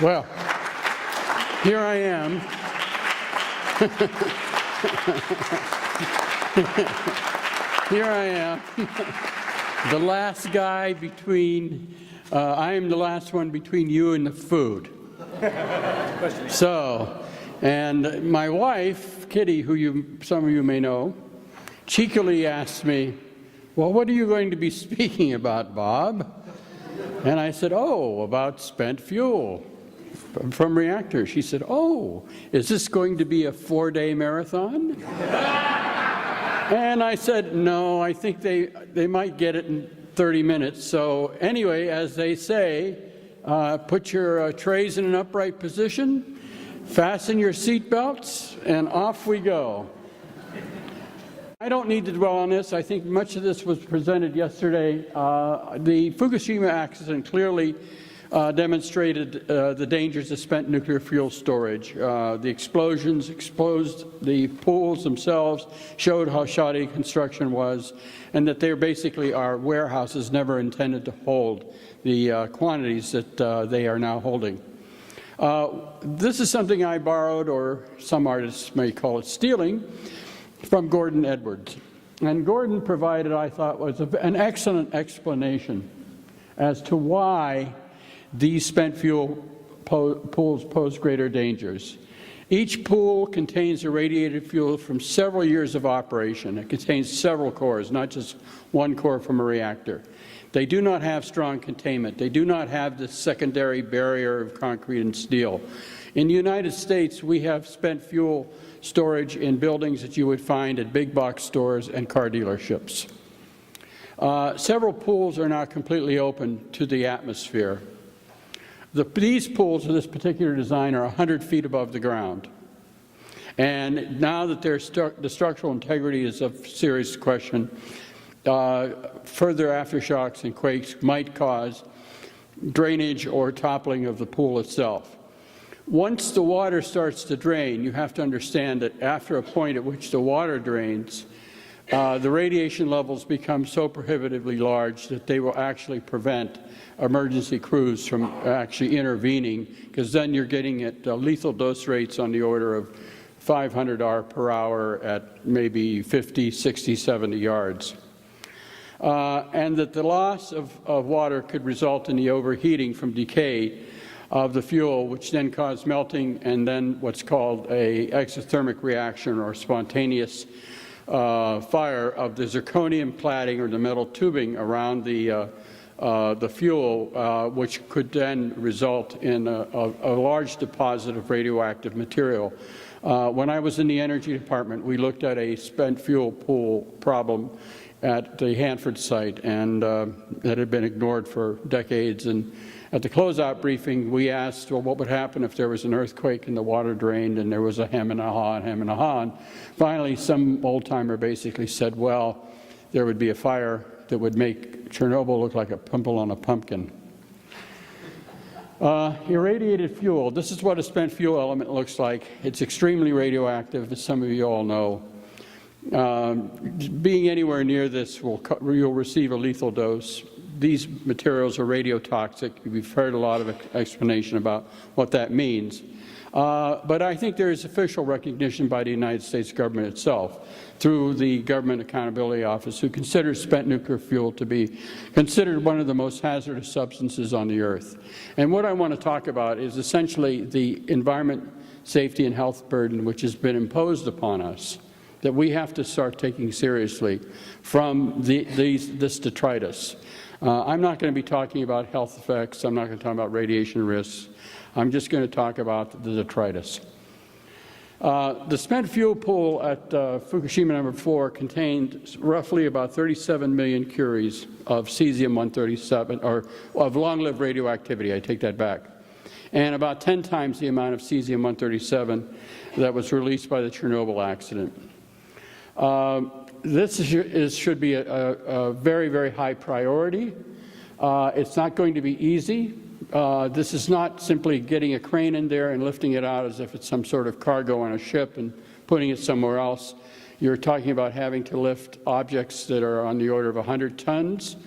Well, here I am. Here I am, the last guy between, I am the last one between you and the food. So, and my wife, Kitty, who some of you may know, cheekily asked me, well, what are you going to be speaking about, Bob? And I said, oh, about spent fuel from Reactor. She said, oh, is this going to be a 4-day marathon? And I said, no, I think they might get it in 30 minutes. So anyway, as they say, put your trays in an upright position, fasten your seat belts, and off we go. I don't need to dwell on this. I think much of this was presented yesterday. The Fukushima accident clearly demonstrated the dangers of spent nuclear fuel storage. The explosions exposed the pools themselves, showed how shoddy construction was, and that they basically are warehouses never intended to hold the quantities that they are now holding. This is something I borrowed, or some artists may call it stealing, from Gordon Edwards. And Gordon provided, I thought, was an excellent explanation as to why these spent fuel pools pose greater dangers. Each pool contains irradiated fuel from several years of operation. It contains several cores, not just one core from a reactor. They do not have strong containment. They do not have the secondary barrier of concrete and steel. In the United States, we have spent fuel storage in buildings that you would find at big box stores and car dealerships. Several pools are now completely open to the atmosphere. These pools of this particular design are 100 feet above the ground. And now that the structural integrity is of serious question, further aftershocks and quakes might cause drainage or toppling of the pool itself. Once the water starts to drain, you have to understand that after a point at which the water drains, the radiation levels become so prohibitively large that they will actually prevent emergency crews from actually intervening, because then you're getting at lethal dose rates on the order of 500 R per hour at maybe 50, 60, 70 yards. And that the loss of water could result in the overheating from decay of the fuel, which then cause melting and then what's called a exothermic reaction or spontaneous fire of the zirconium cladding or the metal tubing around the fuel, which could then result in a large deposit of radioactive material. When I was in the energy department, we looked at a spent fuel pool problem at the Hanford site, and that had been ignored for decades. And at the closeout briefing, we asked, well, what would happen if there was an earthquake and the water drained and there was a hem and a haw and hem and a haw? And finally, some old-timer basically said, well, there would be a fire that would make Chernobyl look like a pimple on a pumpkin. Irradiated fuel. This is what a spent fuel element looks like. It's extremely radioactive, as some of you all know. Being anywhere near this, you'll receive a lethal dose. These materials are radiotoxic. We've heard a lot of explanation about what that means. But I think there is official recognition by the United States government itself through the Government Accountability Office, who considers spent nuclear fuel to be considered one of the most hazardous substances on the earth. And what I want to talk about is essentially the environment, safety, and health burden which has been imposed upon us that we have to start taking seriously from this detritus. I'm not going to be talking about health effects. I'm not going to talk about radiation risks. I'm just going to talk about the detritus. The spent fuel pool at Fukushima number 4 contained roughly about 37 million curies of cesium-137, or of long-lived radioactivity. I take that back. And about 10 times the amount of cesium-137 that was released by the Chernobyl accident. This should be a very, very high priority. It's not going to be easy. This is not simply getting a crane in there and lifting it out as if it's some sort of cargo on a ship and putting it somewhere else. You're talking about having to lift objects that are on the order of 100 tons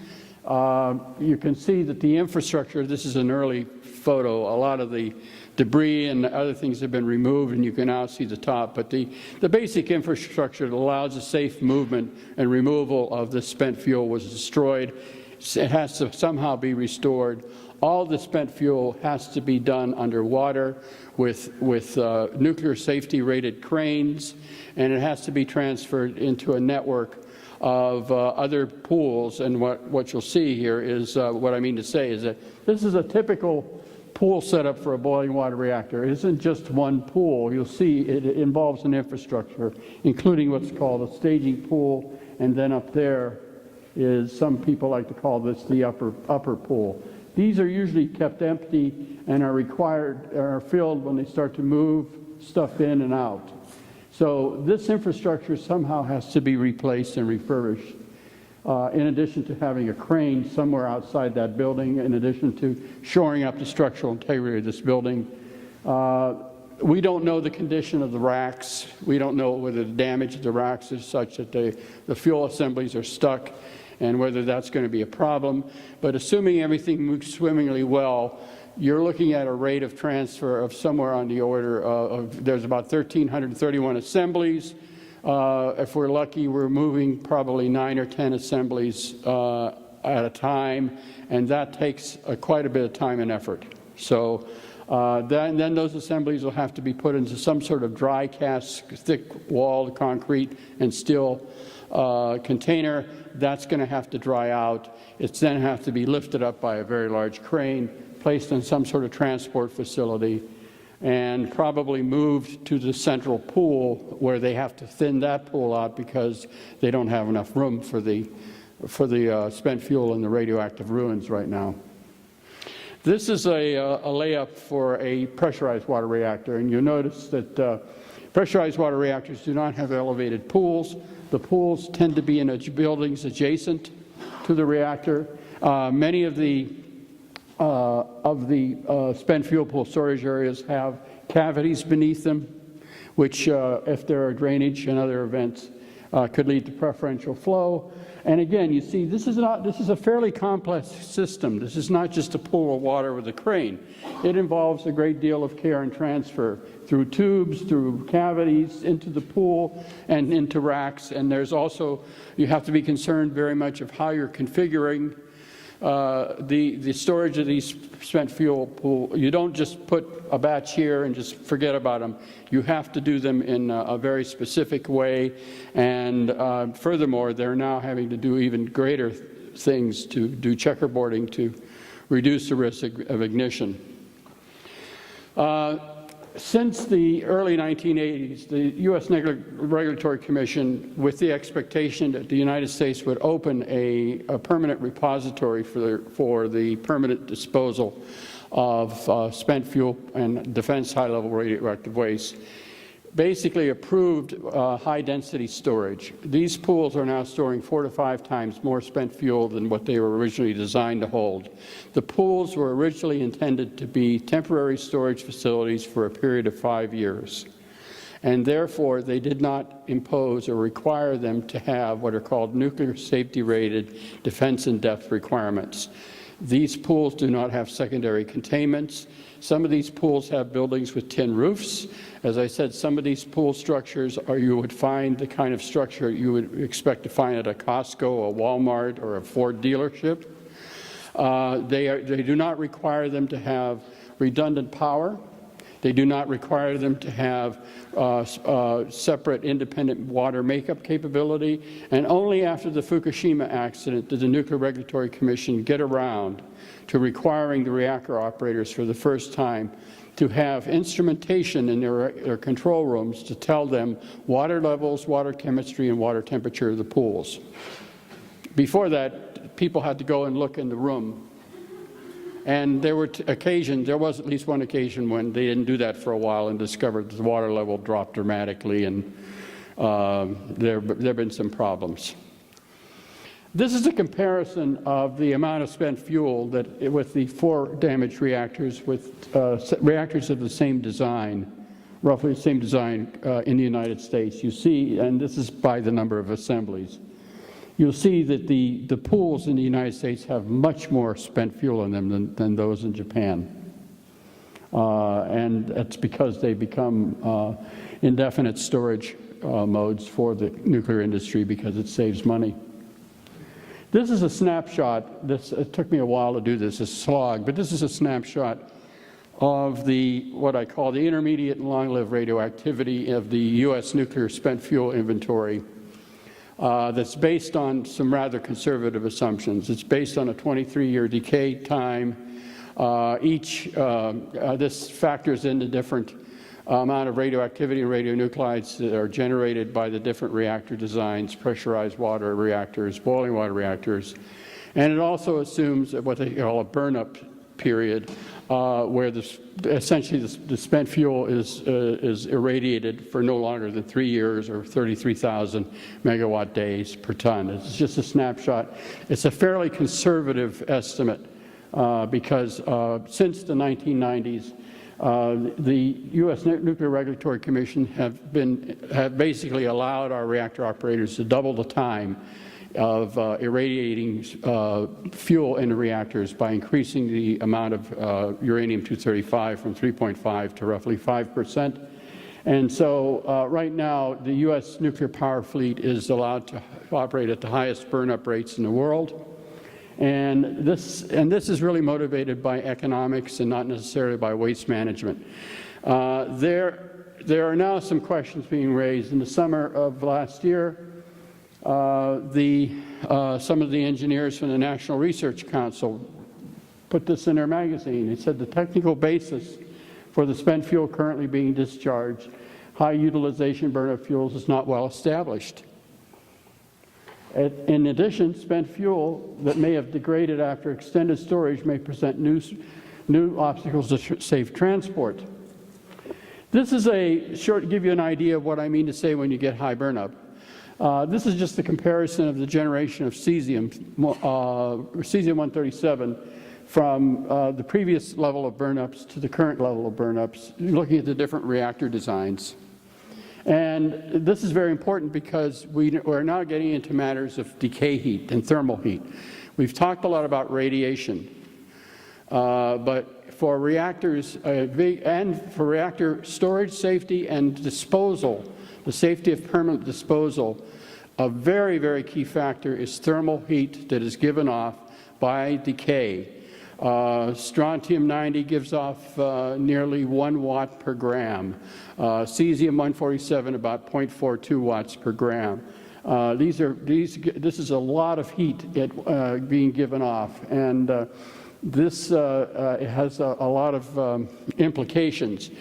You can see that the infrastructure, this is an early photo, a lot of the debris and other things have been removed, and you can now see the top. But the basic infrastructure that allows the safe movement and removal of the spent fuel was destroyed. It has to somehow be restored. All the spent fuel has to be done underwater with nuclear safety rated cranes, and it has to be transferred into a network of other pools. And what you'll see here is, what I mean to say is that this is a typical pool setup for a boiling water reactor. It isn't just one pool. You'll see it involves an infrastructure, including what's called a staging pool, and then up there is, some people like to call this the upper pool. These are usually kept empty and are filled when they start to move stuff in and out. So this infrastructure somehow has to be replaced and refurbished, in addition to having a crane somewhere outside that building, in addition to shoring up the structural integrity of this building. We don't know the condition of the racks. We don't know whether the damage of the racks is such that the fuel assemblies are stuck, and whether that's going to be a problem. But assuming everything moves swimmingly well, you're looking at a rate of transfer of somewhere on the order of, there's about 1,331 assemblies. If we're lucky, we're moving probably 9 or 10 assemblies at a time, and that takes quite a bit of time and effort. So then those assemblies will have to be put into some sort of dry cast, thick-walled concrete and steel container. That's going to have to dry out. It's then have to be lifted up by a very large crane, placed in some sort of transport facility, and probably moved to the central pool, where they have to thin that pool out because they don't have enough room for the spent fuel in the radioactive ruins right now. This is a layup for a pressurized water reactor, and you'll notice that pressurized water reactors do not have elevated pools. The pools tend to be in buildings adjacent to the reactor. Many of the spent fuel pool storage areas have cavities beneath them, which, if there are drainage and other events, could lead to preferential flow. And again, you see, this is a fairly complex system. This is not just a pool of water with a crane. It involves a great deal of care and transfer through tubes, through cavities, into the pool, and into racks. And there's also, you have to be concerned very much of how you're configuring the storage of these spent fuel pool. You don't just put a batch here and just forget about them. You have to do them in a very specific way, and furthermore, they're now having to do even greater things to do checkerboarding to reduce the risk of ignition. Since the early 1980s, the U.S. Regulatory Commission, with the expectation that the United States would open a permanent repository for the permanent disposal of spent fuel and defense high-level radioactive waste, basically approved high-density storage. These pools are now storing 4 to 5 times more spent fuel than what they were originally designed to hold. The pools were originally intended to be temporary storage facilities for a period of 5 years, and therefore they did not impose or require them to have what are called nuclear safety-rated defense in-depth requirements. These pools do not have secondary containments. Some of these pools have buildings with tin roofs. As I said, some of these pool structures you would find the kind of structure you would expect to find at a Costco, a Walmart, or a Ford dealership. They do not require them to have redundant power. They do not require them to have separate independent water makeup capability. And only after the Fukushima accident did the Nuclear Regulatory Commission get around to requiring the reactor operators for the first time to have instrumentation in their control rooms to tell them water levels, water chemistry, and water temperature of the pools. Before that, people had to go and look in the room. And there were occasions, there was at least one occasion when they didn't do that for a while and discovered the water level dropped dramatically, and there have been some problems. This is a comparison of the amount of spent fuel with the 4 damaged reactors with reactors of the same design, roughly the same design in the United States. You see, and this is by the number of assemblies. you'll see that the pools in the United States have much more spent fuel in them than those in Japan. And that's because they become indefinite storage modes for the nuclear industry because it saves money. This is a snapshot. It took me a while to do this, a slog, but this is a snapshot of what I call the intermediate and long-lived radioactivity of the U.S. nuclear spent fuel inventory. That's based on some rather conservative assumptions. It's based on a 23-year decay time. This factors in the different amount of radioactivity and radionuclides that are generated by the different reactor designs, pressurized water reactors, boiling water reactors. And it also assumes what they call a burn-up period, where essentially the spent fuel is irradiated for no longer than 3 years or 33,000 megawatt days per ton. It's just a snapshot. It's a fairly conservative estimate because since the 1990s, the U.S. Nuclear Regulatory Commission have basically allowed our reactor operators to double the time of irradiating fuel in the reactors by increasing the amount of uranium-235 from 3.5 to roughly 5%. And so right now, the U.S. nuclear power fleet is allowed to operate at the highest burn-up rates in the world. And this is really motivated by economics and not necessarily by waste management. There are now some questions being raised. In the summer of last year, some of the engineers from the National Research Council put this in their magazine. They said the technical basis for the spent fuel currently being discharged, high utilization burn-up fuels, is not well established. In addition, spent fuel that may have degraded after extended storage may present new obstacles to safe transport. This is give you an idea of what I mean to say when you get high burn-up. This is just a comparison of the generation of cesium-137 from the previous level of burn-ups to the current level of burn-ups, looking at the different reactor designs. And this is very important because we're now getting into matters of decay heat and thermal heat. We've talked a lot about radiation, but for reactors and for reactor storage safety and disposal, the safety of permanent disposal, a very, very key factor is thermal heat that is given off by decay. Strontium-90 gives off nearly 1 watt per gram. Cesium-147 about 0.42 watts per gram. This is a lot of heat being given off, and this has a lot of implications.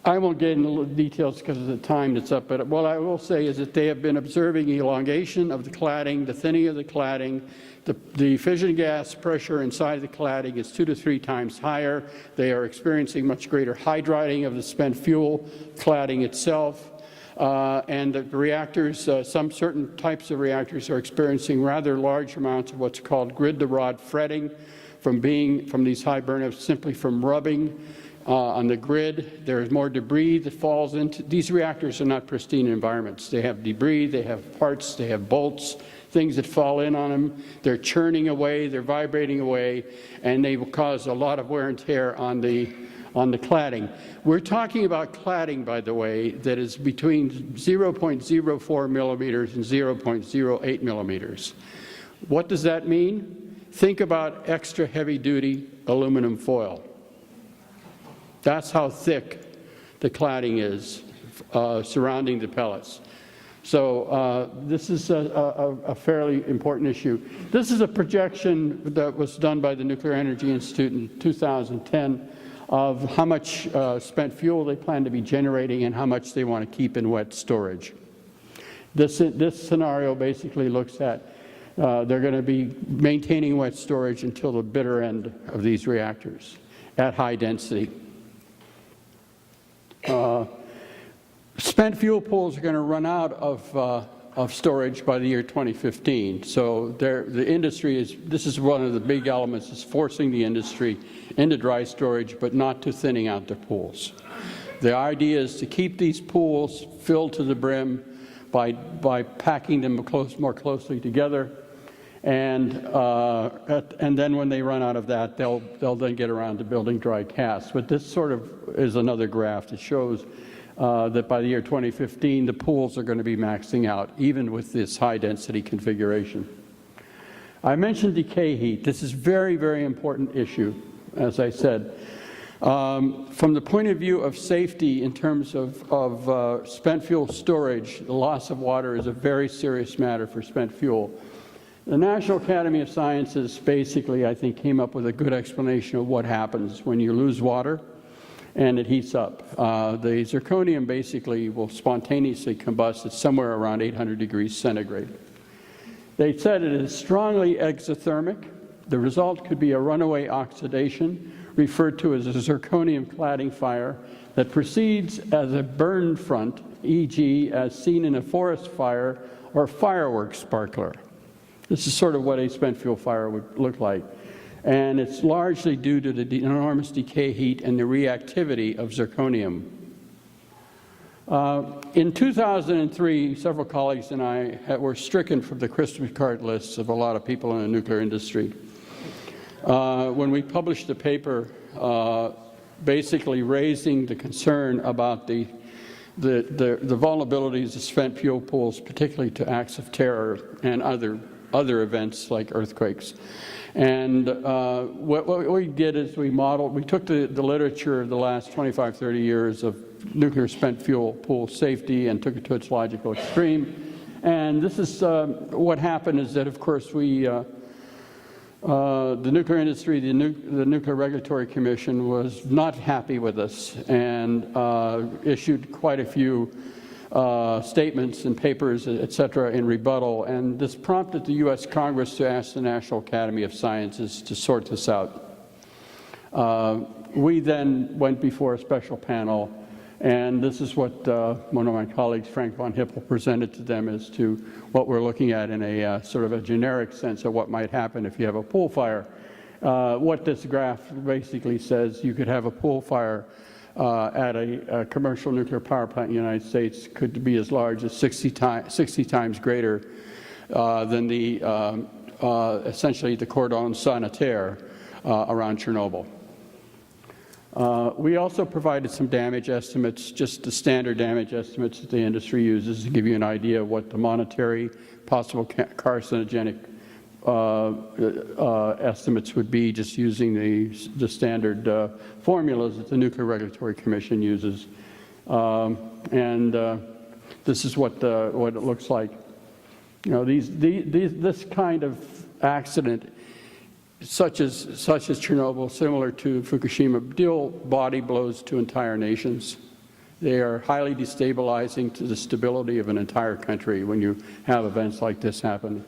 I won't get into the details because of the time that's up, but what I will say is that they have been observing elongation of the cladding, the thinning of the cladding. The fission gas pressure inside the cladding is 2 to 3 times higher. They are experiencing much greater hydriding of the spent fuel cladding itself. And the reactors, some certain types of reactors are experiencing rather large amounts of what's called grid-to-rod fretting from these high burn-ups, simply from rubbing on the grid. There is more debris that falls into these reactors. Are not pristine environments. They have debris, they have parts, they have bolts, things that fall in on them. They're churning away, they're vibrating away, and they will cause a lot of wear and tear on the cladding. We're talking about cladding, by the way, that is between 0.04 millimeters and 0.08 millimeters. What does that mean? Think about extra heavy-duty aluminum foil. That's how thick the cladding is surrounding the pellets. So this is a fairly important issue. This is a projection that was done by the Nuclear Energy Institute in 2010 of how much spent fuel they plan to be generating and how much they want to keep in wet storage. This scenario basically looks at they're going to be maintaining wet storage until the bitter end of these reactors at high density. Spent fuel pools are going to run out of storage by the year 2015. So the industry this is one of the big elements, is forcing the industry into dry storage, but not to thinning out their pools. The idea is to keep these pools filled to the brim by packing them more closely together, and then when they run out of that, they'll then get around to building dry casts. But this sort of is another graph that shows that by the year 2015, the pools are going to be maxing out, even with this high-density configuration. I mentioned decay heat. This is a very, very important issue, as I said. From the point of view of safety in terms of spent fuel storage, the loss of water is a very serious matter for spent fuel. The National Academy of Sciences basically, I think, came up with a good explanation of what happens when you lose water and it heats up. The zirconium basically will spontaneously combust at somewhere around 800 degrees centigrade. They said it is strongly exothermic. The result could be a runaway oxidation, referred to as a zirconium cladding fire, that proceeds as a burn front, e.g. as seen in a forest fire or fireworks sparkler. This is sort of what a spent fuel fire would look like. And it's largely due to the enormous decay heat and the reactivity of zirconium. In 2003, several colleagues and I were stricken from the Christmas card lists of a lot of people in the nuclear industry. When we published a paper basically raising the concern about the vulnerabilities of spent fuel pools, particularly to acts of terror and other events like earthquakes. And what we did is we took the literature of the last 25, 30 years of nuclear spent fuel pool safety and took it to its logical extreme. And this is what happened is that, of course, the nuclear industry, the Nuclear Regulatory Commission was not happy with us and issued quite a few statements and papers, et cetera, in rebuttal. And this prompted the U.S. Congress to ask the National Academy of Sciences to sort this out. We then went before a special panel, and this is what one of my colleagues, Frank von Hippel, presented to them as to what we're looking at in a sort of a generic sense of what might happen if you have a pool fire. What this graph basically says, you could have a pool fire at a commercial nuclear power plant in the United States could be as large as 60 times greater than essentially the cordon sanitaire around Chernobyl. We also provided some damage estimates, just the standard damage estimates that the industry uses to give you an idea of what the monetary possible carcinogenic estimates would be, just using the standard formulas that the Nuclear Regulatory Commission uses. This is what it looks like. You know, this kind of accident, such as Chernobyl, similar to Fukushima, deal body blows to entire nations. They are highly destabilizing to the stability of an entire country when you have events like this happen.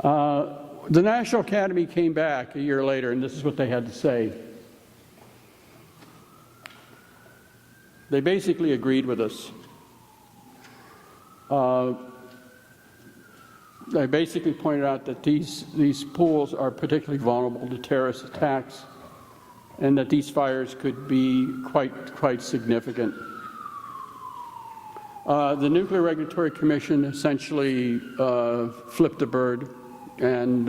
The National Academy came back a year later, and this is what they had to say. They basically agreed with us. They basically pointed out that these pools are particularly vulnerable to terrorist attacks, and that these fires could be quite significant. The Nuclear Regulatory Commission essentially flipped the bird and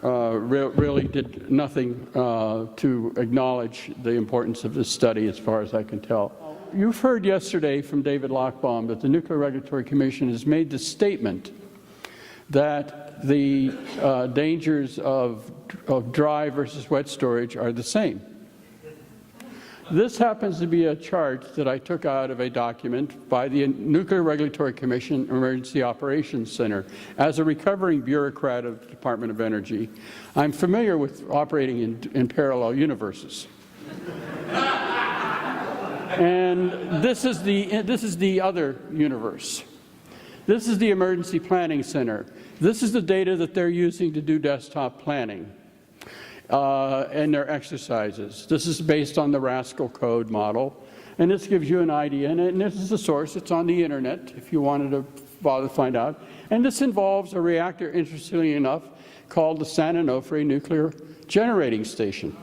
really did nothing to acknowledge the importance of this study, as far as I can tell. You've heard yesterday from David Lochbaum that the Nuclear Regulatory Commission has made the statement that the dangers of dry versus wet storage are the same. This happens to be a chart that I took out of a document by the Nuclear Regulatory Commission Emergency Operations Center. As a recovering bureaucrat of the Department of Energy, I'm familiar with operating in parallel universes. And this is the other universe. This is the Emergency Planning Center. This is the data that they're using to do desktop planning and their exercises. This is based on the Rascal code model, and this gives you an idea. And this is the source. It's on the internet if you wanted to bother to find out. And this involves a reactor, interestingly enough, called the San Onofre Nuclear Generating Station.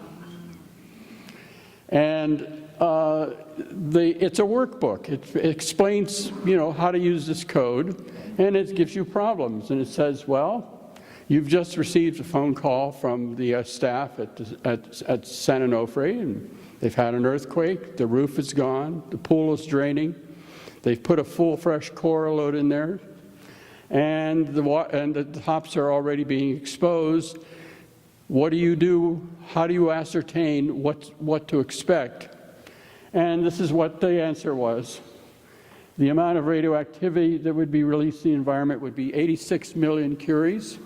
And it's a workbook. It explains, how to use this code, and it gives you problems. And it says, well, you've just received a phone call from the staff at San Onofre, and they've had an earthquake. The roof is gone. The pool is draining. They've put a full fresh core load in there, and the hops are already being exposed. What do you do? How do you ascertain what to expect? And this is what the answer was. The amount of radioactivity that would be released in the environment would be 86 million curies.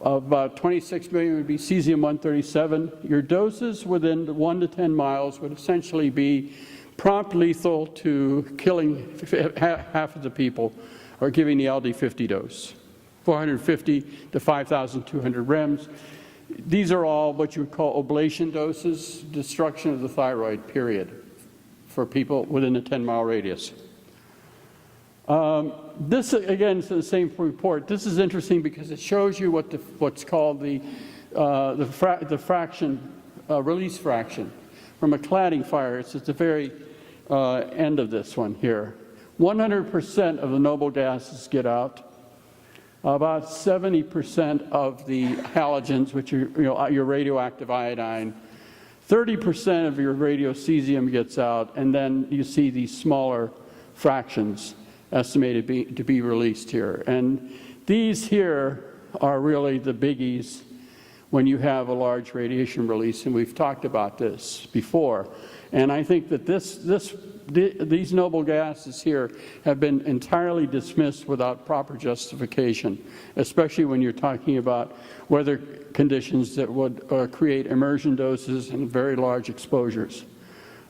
About 26 million would be cesium-137. Your doses within 1 to 10 miles would essentially be prompt lethal to killing half of the people, or giving the LD50 dose, 450 to 5,200 rems. These are all what you would call ablation doses, destruction of the thyroid, period, for people within a 10-mile radius. This, again, is the same report. This is interesting because it shows you what's called the fraction, release fraction from a cladding fire. It's at the very end of this one here. 100% of the noble gases get out. About 70% of the halogens, which are your radioactive iodine, 30% of your radiocesium gets out, and then you see these smaller fractions estimated to be released here. And these here are really the biggies when you have a large radiation release, and we've talked about this before. And I think that these noble gases here have been entirely dismissed without proper justification, especially when you're talking about weather conditions that would create immersion doses and very large exposures.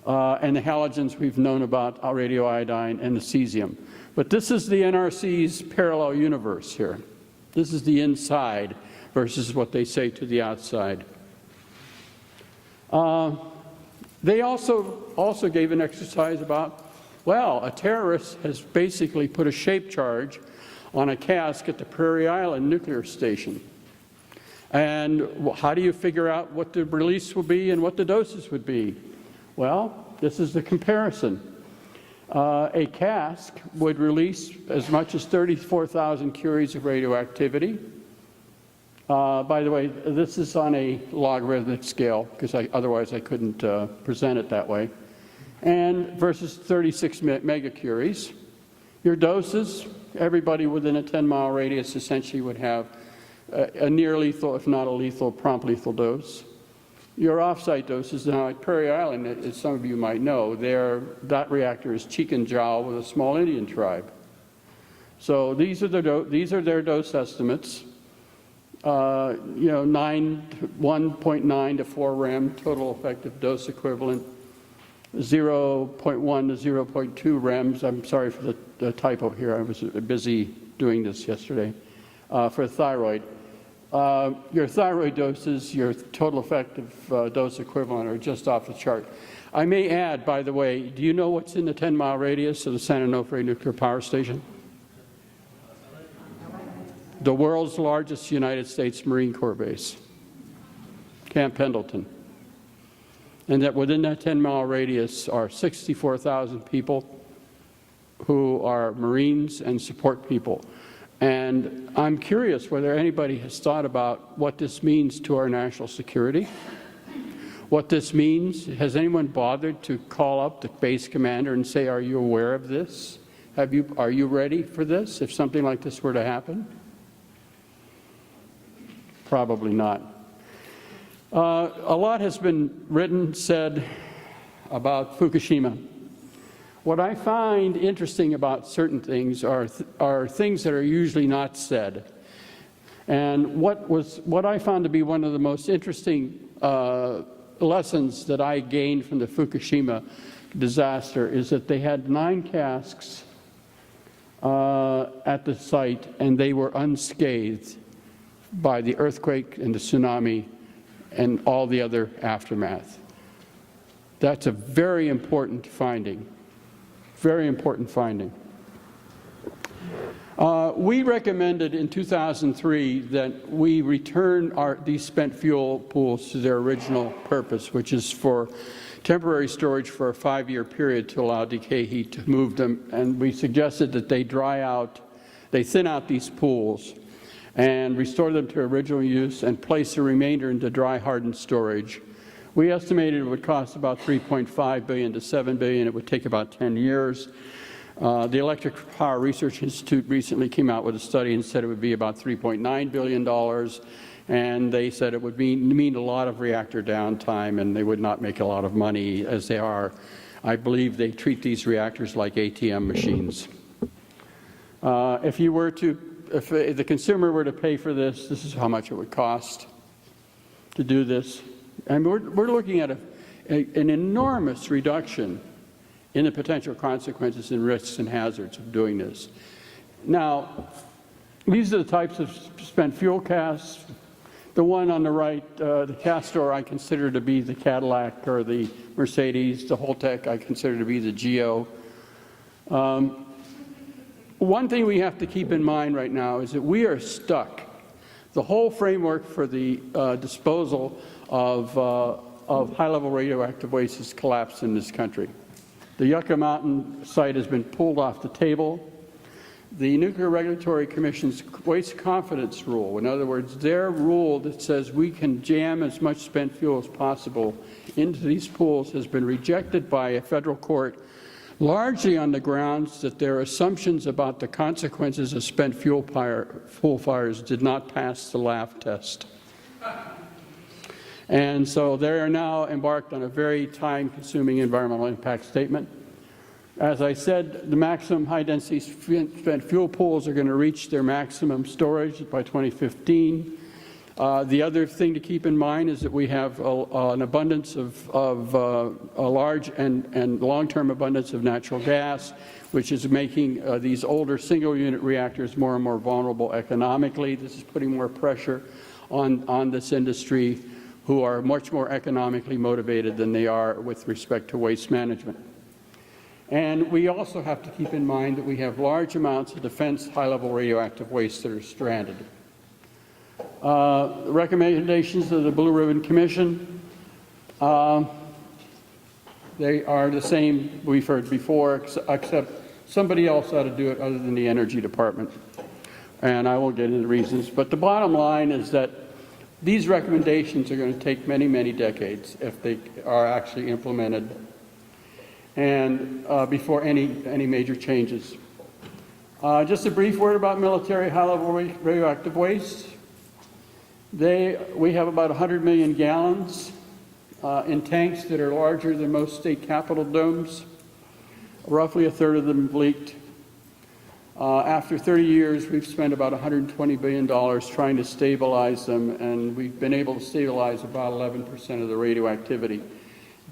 And the halogens we've known about, radioiodine and the cesium. But this is the NRC's parallel universe here. This is the inside versus what they say to the outside. They also gave an exercise about, well, a terrorist has basically put a shape charge on a cask at the Prairie Island nuclear station. And how do you figure out what the release will be and what the doses would be? Well, this is the comparison. A cask would release as much as 34,000 curies of radioactivity. By the way, this is on a logarithmic scale, because otherwise I couldn't present it that way. And versus 36 megacuries. Your doses, everybody within a 10-mile radius essentially would have a near lethal, if not a lethal, prompt lethal dose. Your off-site doses, now at Prairie Island, as some of you might know, that reactor is Chicanjal with a small Indian tribe. So these are their dose estimates. 1.9 to 4 rem total effective dose equivalent, 0.1 to 0.2 rems. I'm sorry for the typo here. I was busy doing this yesterday. For thyroid. Your thyroid doses, your total effective dose equivalent are just off the chart. I may add, by the way, do you know what's in the 10-mile radius of the San Onofre nuclear power station? The world's largest United States Marine Corps base, Camp Pendleton. And that within that 10-mile radius are 64,000 people who are Marines and support people. And I'm curious whether anybody has thought about what this means to our national security. What this means, has anyone bothered to call up the base commander and say, are you aware of this? Are you ready for this if something like this were to happen? Probably not. A lot has been written, said about Fukushima. What I find interesting about certain things are things that are usually not said. And what I found to be one of the most interesting lessons that I gained from the Fukushima disaster is that they had 9 casks at the site, and they were unscathed by the earthquake and the tsunami and all the other aftermath. That's a very important finding. Very important finding. We recommended in 2003 that we return these spent fuel pools to their original purpose, which is temporary storage for a 5-year period to allow decay heat to move them, and we suggested that they thin out these pools and restore them to original use and place the remainder into dry hardened storage. We estimated it would cost about $3.5 billion to $7 billion. It would take about 10 years. The Electric Power Research Institute recently came out with a study and said it would be about $3.9 billion, and they said it would mean a lot of reactor downtime, and they would not make a lot of money as they are. I believe they treat these reactors like ATM machines. If the consumer were to pay for this, this is how much it would cost to do this. And we're looking at an enormous reduction in the potential consequences and risks and hazards of doing this. Now, these are the types of spent fuel casks. The one on the right, the Castor, I consider to be the Cadillac or the Mercedes. The Holtec, I consider to be the Geo. One thing we have to keep in mind right now is that we are stuck. The whole framework for the disposal of high-level radioactive waste has collapsed in this country. The Yucca Mountain site has been pulled off the table. The Nuclear Regulatory Commission's waste confidence rule, in other words, their rule that says we can jam as much spent fuel as possible into these pools, has been rejected by a federal court, largely on the grounds that their assumptions about the consequences of spent fuel fires did not pass the LAF test. And so they are now embarked on a very time-consuming environmental impact statement. As I said, the maximum high-density spent fuel pools are going to reach their maximum storage by 2015. The other thing to keep in mind is that we have an abundance of a large and long-term abundance of natural gas, which is making these older single-unit reactors more and more vulnerable economically. This is putting more pressure on this industry, who are much more economically motivated than they are with respect to waste management. And we also have to keep in mind that we have large amounts of defense high-level radioactive waste that are stranded. The recommendations of the Blue Ribbon Commission, they are the same we've heard before, except somebody else ought to do it other than the Energy Department. And I won't get into the reasons, but the bottom line is that these recommendations are going to take many, many decades if they are actually implemented, and before any major changes. Just a brief word about military high-level radioactive waste. We have about 100 million gallons in tanks that are larger than most state capitol domes. Roughly a third of them have leaked. After 30 years, we've spent about $120 billion trying to stabilize them, and we've been able to stabilize about 11% of the radioactivity.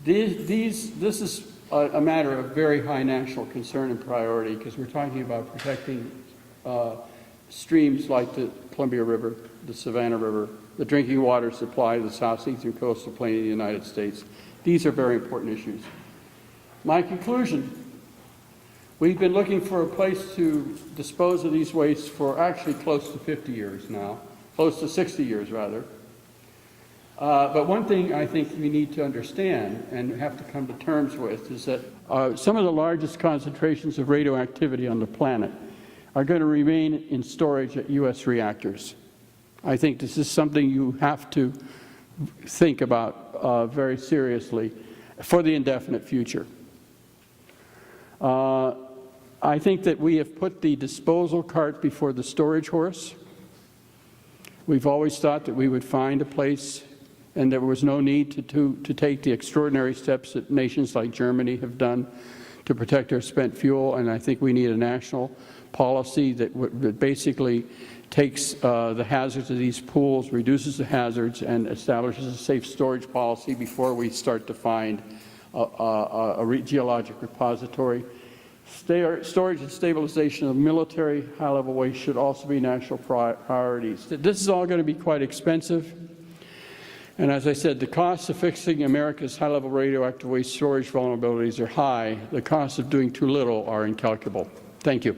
This is a matter of very high national concern and priority, because we're talking about protecting streams like the Columbia River, the Savannah River, the drinking water supply of the southeastern coastal plain of the United States. These are very important issues. My conclusion: we've been looking for a place to dispose of these wastes for actually close to 50 years now, close to 60 years rather. But one thing I think we need to understand and have to come to terms with is that some of the largest concentrations of radioactivity on the planet are going to remain in storage at U.S. reactors. I think this is something you have to think about very seriously for the indefinite future. I think that we have put the disposal cart before the storage horse. We've always thought that we would find a place, and there was no need to take the extraordinary steps that nations like Germany have done to protect our spent fuel, and I think we need a national policy that basically takes the hazards of these pools, reduces the hazards, and establishes a safe storage policy before we start to find a geologic repository. Storage and stabilization of military high-level waste should also be national priorities. This is all going to be quite expensive. And as I said, the costs of fixing America's high-level radioactive waste storage vulnerabilities are high. The costs of doing too little are incalculable. Thank you.